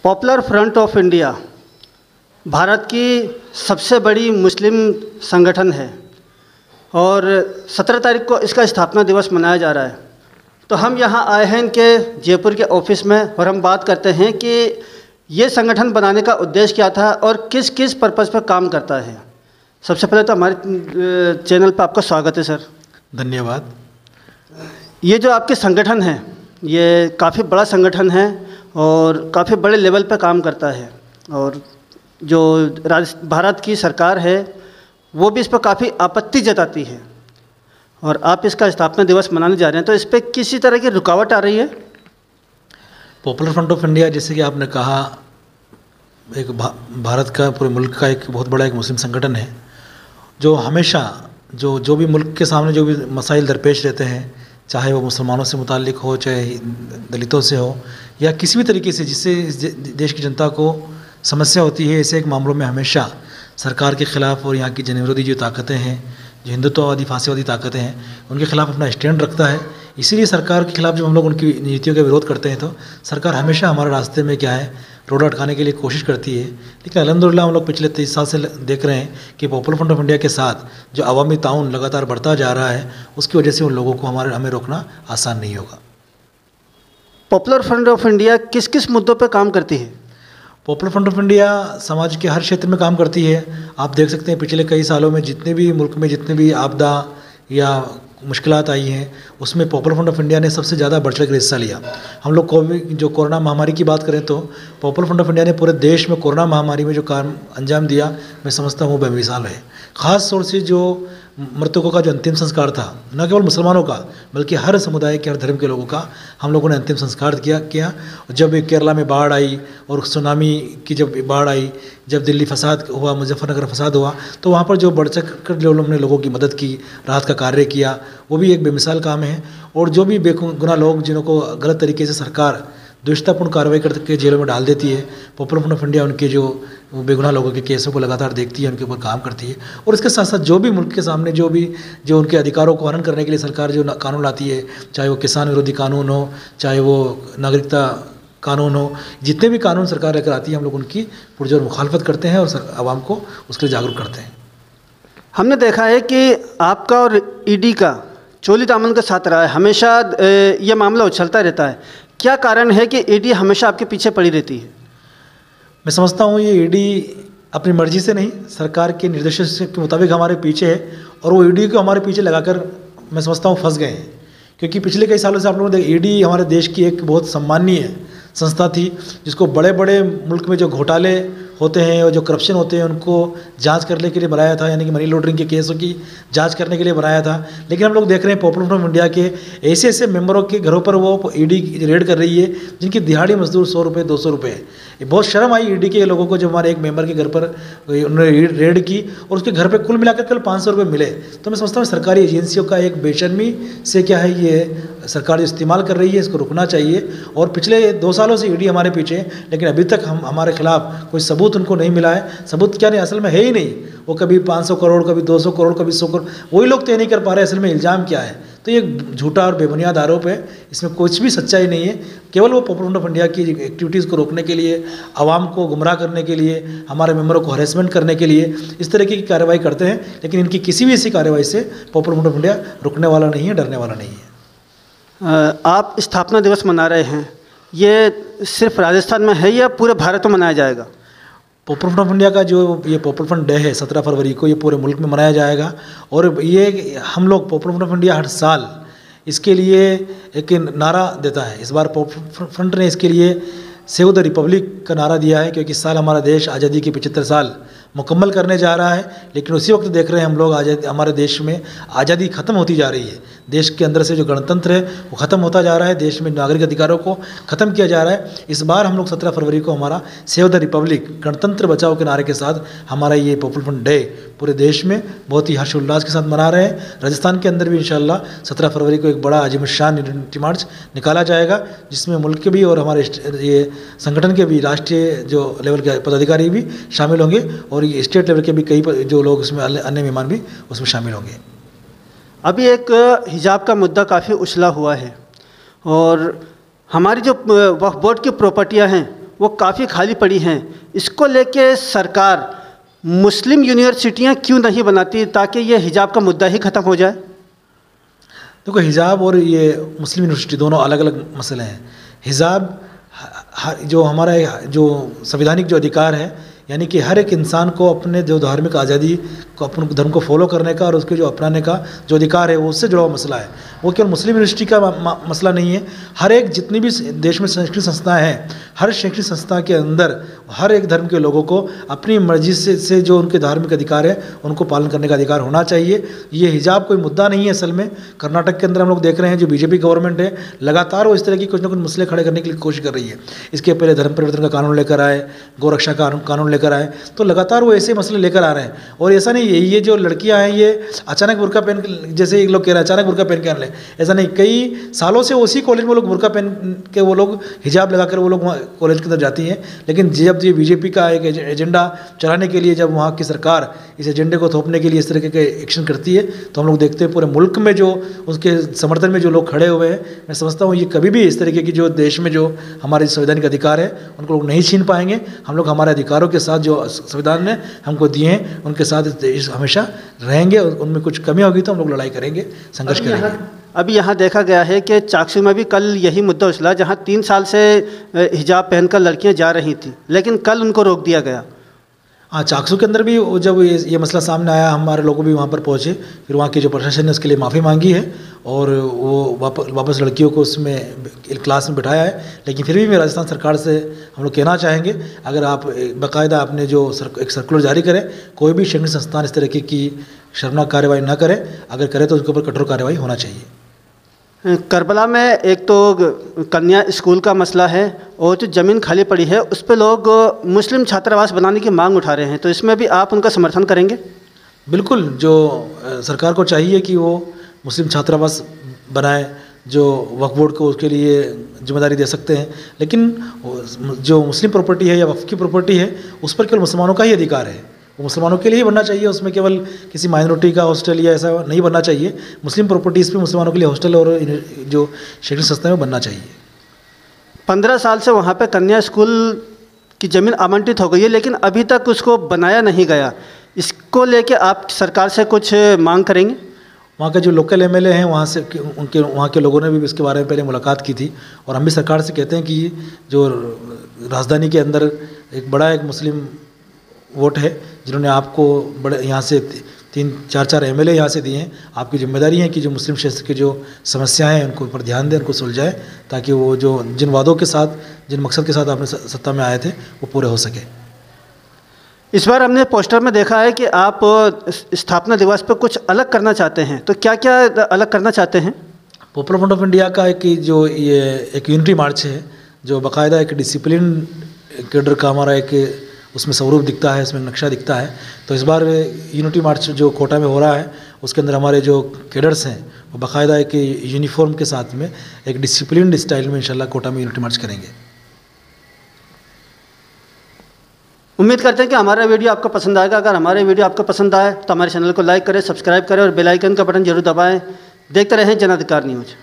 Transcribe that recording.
Popular front of India Bharat की सबसे बड़ी मुस्लिम संगठन है और 17 तारीख को इसका स्थापना दिवस मनाया जा रहा है। तो हम यहाँ आए हैं इनके जयपुर के ऑफिस में और हम बात करते हैं कि ये संगठन बनाने का उद्देश्य क्या था और किस किस पर्पज़ पर काम करता है। सबसे पहले तो हमारे चैनल पर आपका स्वागत है सर। धन्यवाद। ये जो आपके संगठन है ये काफ़ी बड़ा संगठन है और काफ़ी बड़े लेवल पर काम करता है और जो भारत की सरकार है वो भी इस पर काफ़ी आपत्ति जताती है और आप इसका स्थापना दिवस मनाने जा रहे हैं, तो इस पर किसी तरह की रुकावट आ रही है? पॉपुलर फ्रंट ऑफ इंडिया, जैसे कि आपने कहा, एक भारत का, पूरे मुल्क का एक बहुत बड़ा एक मुस्लिम संगठन है जो हमेशा जो भी मुल्क के सामने जो भी मसाइल दरपेश रहते हैं, चाहे वो मुसलमानों से मुताल्लिक हो, चाहे दलितों से हो या किसी भी तरीके से जिससे देश की जनता को समस्या होती है, ऐसे एक मामलों में हमेशा सरकार के ख़िलाफ़ और यहाँ की जनविरोधी जो ताकतें हैं, जो हिंदुत्ववादी फांसीवादी ताकतें हैं, उनके खिलाफ़ अपना स्टैंड रखता है। इसीलिए सरकार के खिलाफ़ जब हम लोग उनकी नीतियों का विरोध करते हैं तो सरकार हमेशा हमारे रास्ते में क्या है, रोड़ा अटकाने के लिए कोशिश करती है। लेकिन अल्हम्दुलिल्लाह हम लोग पिछले 23 साल से देख रहे हैं कि पॉपुलर फ्रंट ऑफ इंडिया के साथ जो अवामी ताउन लगातार बढ़ता जा रहा है, उसकी वजह से उन लोगों को हमें रोकना आसान नहीं होगा। पॉपुलर फ्रंट ऑफ इंडिया किस किस मुद्दों पर काम करती है? पॉपुलर फ्रंट ऑफ इंडिया समाज के हर क्षेत्र में काम करती है। आप देख सकते हैं पिछले कई सालों में जितने भी मुल्क में जितने भी आपदा या मुश्किलात आई हैं, उसमें पॉपुलर फ्रंट ऑफ इंडिया ने सबसे ज़्यादा बढ़ चढ़ कर हिस्सा लिया। हम लोग जो कोरोना महामारी की बात करें तो पॉपुलर फ्रंट ऑफ इंडिया ने पूरे देश में कोरोना महामारी में जो काम अंजाम दिया, मैं समझता हूँ बेमिसाल है। ख़ास तौर से जो मृतकों का जो अंतिम संस्कार था, न केवल मुसलमानों का बल्कि हर समुदाय के, हर धर्म के लोगों का हम लोगों ने अंतिम संस्कार किया। जब केरला में बाढ़ आई और सुनामी की जब बाढ़ आई, जब दिल्ली फसाद हुआ, मुजफ्फरनगर फसाद हुआ, तो वहाँ पर जो बढ़ चढ़ कर हमने लोगों की मदद की, राहत का कार्य किया, वो भी एक बेमिसाल काम है। और जो भी बेगुनाह लोग जिनको गलत तरीके से सरकार दुष्टतापूर्ण कार्रवाई करके जेलों में डाल देती है, पॉपुलर फ्रंट ऑफ इंडिया उनके जो बेगुनाह लोगों के केसों को लगातार देखती है, उनके ऊपर काम करती है। और इसके साथ साथ जो भी मुल्क के सामने जो उनके अधिकारों को हनन करने के लिए सरकार जो कानून लाती है, चाहे वो किसान विरोधी कानून हो, चाहे वो नागरिकता कानून हो, जितने भी कानून सरकार लेकर आती है, हम लोग उनकी पुरजोर मुखालफत करते हैं और आवाम को उसके लिए जागरूक करते हैं। हमने देखा है कि आपका और ईडी का चोली दामन के साथ रहा है, हमेशा ये मामला उछलता रहता है। क्या कारण है कि ईडी हमेशा आपके पीछे पड़ी रहती है? मैं समझता हूँ ये ईडी अपनी मर्जी से नहीं, सरकार के निर्देशों के मुताबिक हमारे पीछे है और वो ईडी को हमारे पीछे लगाकर मैं समझता हूँ फंस गए हैं। क्योंकि पिछले कई सालों से आप लोगों ने देखा, ईडी हमारे देश की एक बहुत सम्मानीय संस्था थी, जिसको बड़े बड़े मुल्क में जो घोटाले होते हैं और जो करप्शन होते हैं उनको जांच करने के लिए बनाया था, यानी कि मनी लॉन्ड्रिंग के केसों की जांच करने के लिए बनाया था। लेकिन हम लोग देख रहे हैं पॉपुलर फ्रंट ऑफ इंडिया के ऐसे ऐसे मेंबरों के घरों पर वो ईडी रेड कर रही है जिनकी दिहाड़ी मजदूर 100 रुपये 200 रुपये है। ये बहुत शर्म आई ईडी के लोगों को जब हमारे एक मेंबर के घर पर उन्होंने रेड की और उसके घर पर कुल मिलाकर कल 500 रुपये मिले। तो मैं समझता हूँ सरकारी एजेंसियों का एक बेशर्मी से क्या है, ये सरकार जो इस्तेमाल कर रही है, इसको रुकना चाहिए। और पिछले 2 सालों से ईडी हमारे पीछे है, लेकिन अभी तक हमारे खिलाफ कोई सबूत उनको नहीं मिला है। सबूत क्या नहीं, असल में है ही नहीं। वो कभी 500 करोड़, कभी 200 करोड़, कभी 100 करोड़, वही लोग तय नहीं कर पा रहे असल में इल्ज़ाम क्या है। तो ये झूठा और बेबुनियाद आरोप है, इसमें कुछ भी सच्चाई नहीं है। केवल वो पॉपुलर फ्रंट ऑफ इंडिया की एक्टिविटीज़ को रोकने के लिए, आवाम को गुमराह करने के लिए, हमारे मेंबरों को हरेसमेंट करने के लिए इस तरीके की कार्रवाई करते हैं। लेकिन इनकी किसी भी ऐसी कार्रवाई से पॉपुलर फ्रंट ऑफ इंडिया रुकने वाला नहीं है, डरने वाला नहीं है। आप स्थापना दिवस मना रहे हैं, ये सिर्फ राजस्थान में है या पूरे भारत में मनाया जाएगा? पॉपुलर फ्रंट ऑफ इंडिया का जो ये पॉपुलर फ्रंट डे है 17 फरवरी को, ये पूरे मुल्क में मनाया जाएगा। और ये हम लोग पॉपुलर फ्रंट ऑफ इंडिया हर साल इसके लिए एक नारा देता है। इस बार पॉपुलर फ्रंट ने इसके लिए सेव द रिपब्लिक का नारा दिया है, क्योंकि इस साल हमारा देश आज़ादी के 75 साल मुकम्मल करने जा रहा है। लेकिन उसी वक्त देख रहे हैं हम लोग हमारे देश में आज़ादी ख़त्म होती जा रही है। देश के अंदर से जो गणतंत्र है वो ख़त्म होता जा रहा है, देश में नागरिक अधिकारों को ख़त्म किया जा रहा है। इस बार हम लोग 17 फरवरी को हमारा सेव द रिपब्लिक, गणतंत्र बचाओ के नारे के साथ हमारा ये पॉपुलर फ्रंट डे पूरे देश में बहुत ही हर्षोल्लास के साथ मना रहे हैं। राजस्थान के अंदर भी इंशाअल्लाह 17 फरवरी को एक बड़ा आजिमशान यूनिटी मार्च निकाला जाएगा, जिसमें मुल्क के भी और हमारे ये संगठन के भी राष्ट्रीय जो लेवल के पदाधिकारी भी शामिल होंगे और ये स्टेट लेवल के भी कई जो लोग उसमें अन्य मेहमान भी उसमें शामिल होंगे। अभी एक हिजाब का मुद्दा काफ़ी उछला हुआ है और हमारी जो वक्फ बोर्ड की प्रॉपर्टियां हैं वो काफ़ी खाली पड़ी हैं। इसको लेके सरकार मुस्लिम यूनिवर्सिटियां क्यों नहीं बनाती ताकि ये हिजाब का मुद्दा ही ख़त्म हो जाए? देखो, हिजाब और ये मुस्लिम यूनिवर्सिटी दोनों अलग अलग मसले हैं। हिजाब जो हमारा जो संवैधानिक जो अधिकार है, यानी कि हर एक इंसान को अपने जो धार्मिक आज़ादी को, अपने धर्म को फॉलो करने का और उसके जो अपनाने का जो अधिकार है, वो उससे जुड़ा हुआ मसला है। वो केवल मुस्लिम यूनिवर्सिटी का मसला नहीं है। हर एक जितनी भी देश में शैक्षणिक संस्थाएं हैं, हर शैक्षणिक संस्था के अंदर हर एक धर्म के लोगों को अपनी मर्जी से जो उनके धार्मिक अधिकार है उनको पालन करने का अधिकार होना चाहिए। ये हिजाब कोई मुद्दा नहीं है। असल में कर्नाटक के अंदर हम लोग देख रहे हैं, जो बीजेपी गवर्नमेंट है लगातार वो इस तरह की कुछ ना कुछ मसले खड़े करने की कोशिश कर रही है। इसके पहले धर्म परिवर्तन का कानून लेकर आए, गोरक्षा का कानून लेकर आए, तो लगातार वो ऐसे मसले लेकर आ रहे हैं। और ऐसा नहीं है ये जो लड़कियां हैं ये अचानक बुर्का पहन, जैसे एक लोग कह रहे हैं अचानक बुर्का पहन के आ ले, ऐसा नहीं। कई सालों से उसी कॉलेज में लोग बुर्का पहन के वो लोग हिजाब लगाकर वो लोग वहाँ कॉलेज के अंदर जाती हैं। लेकिन जब ये बीजेपी का एक एजेंडा चलाने के लिए जब वहाँ की सरकार इस एजेंडे को थोपने के लिए इस तरह के एक्शन करती है, तो हम लोग देखते हैं पूरे मुल्क में जो उसके समर्थन में जो लोग खड़े हुए हैं। मैं समझता हूँ ये कभी भी इस तरीके की जो देश में जो हमारे संवैधानिक अधिकार है उनको लोग नहीं छीन पाएंगे। हम लोग हमारे अधिकारों के साथ जो संविधान ने हमको दिए हैं उनके साथ हमेशा रहेंगे। उनमें कुछ कमी होगी तो हम लोग लड़ाई करेंगे, संघर्ष करेंगे। अभी यहाँ देखा गया है कि चाकसू में भी कल यही मुद्दा उछला, जहाँ 3 साल से हिजाब पहनकर लड़कियाँ जा रही थी, लेकिन कल उनको रोक दिया गया। हाँ, चाकसू के अंदर भी जब ये मसला सामने आया, हमारे लोग भी वहाँ पर पहुँचे। फिर वहाँ के जो प्रशासन ने उसके लिए माफ़ी मांगी है और वो वापस लड़कियों को उसमें क्लास में बिठाया है। लेकिन फिर भी मैं राजस्थान सरकार से हम लोग कहना चाहेंगे, अगर आप बाकायदा आपने जो एक सर्कुलर जारी करें, कोई भी शैक्षणिक संस्थान इस तरीके की शर्मनाक कार्रवाई ना करे, अगर करे तो उसके ऊपर कठोर कार्रवाई होना चाहिए। करबला में एक तो कन्या स्कूल का मसला है और जो ज़मीन खाली पड़ी है उस पर लोग मुस्लिम छात्रावास बनाने की मांग उठा रहे हैं, तो इसमें भी आप उनका समर्थन करेंगे? बिल्कुल, जो सरकार को चाहिए कि वो मुस्लिम छात्रावास बनाए, जो वक्फ बोर्ड को उसके लिए जिम्मेदारी दे सकते हैं। लेकिन जो मुस्लिम प्रॉपर्टी है या वक्फ की प्रॉपर्टी है उस पर केवल मुसलमानों का ही अधिकार है, वो मुसलमानों के लिए ही बनना चाहिए। उसमें केवल किसी माइनॉरिटी का हॉस्टल या ऐसा नहीं बनना चाहिए। मुस्लिम प्रॉपर्टीज़ पे मुसलमानों के लिए हॉस्टल और जो शैक्षणिक संस्थाएं में बनना चाहिए। 15 साल से वहाँ पे कन्या स्कूल की ज़मीन आवंटित हो गई है, लेकिन अभी तक उसको बनाया नहीं गया। इसको लेके आप सरकार से कुछ मांग करेंगे? वहाँ के जो लोकल एमएलए हैं वहाँ से उनके वहाँ के लोगों ने भी इसके बारे में पहले मुलाकात की थी और हम भी सरकार से कहते हैं कि जो राजधानी के अंदर एक मुस्लिम वोट है, जिन्होंने आपको बड़े यहाँ से 3-4 एमएलए यहाँ से दिए हैं, आपकी जिम्मेदारी है कि जो मुस्लिम क्षेत्र की जो समस्याएं हैं उनको ऊपर ध्यान दें, उनको सुलझाएं, ताकि वो जो जिन वादों के साथ, जिन मकसद के साथ आपने सत्ता में आए थे वो पूरे हो सके। इस बार हमने पोस्टर में देखा है कि आप स्थापना दिवस पर कुछ अलग करना चाहते हैं, तो क्या क्या अलग करना चाहते हैं? पॉपुलर फ्रंट ऑफ इंडिया का एक यूनिटी मार्च है, जो बाकायदा एक डिसिप्लिन कैडर का हमारा एक उसमें स्वरूप दिखता है, उसमें नक्शा दिखता है। तो इस बार यूनिटी मार्च जो कोटा में हो रहा है उसके अंदर हमारे जो कैडर्स हैं वो बाकायदा एक यूनिफॉर्म के साथ में एक डिसिप्लिन स्टाइल में इंशाल्लाह कोटा में यूनिटी मार्च करेंगे। उम्मीद करते हैं कि हमारा वीडियो आपको पसंद आएगा। अगर हमारे वीडियो आपको पसंद आए तो हमारे चैनल को लाइक करें, सब्सक्राइब करें और बेल आइकन का बटन जरूर दबाएं। देखते रहें जन अधिकार न्यूज़।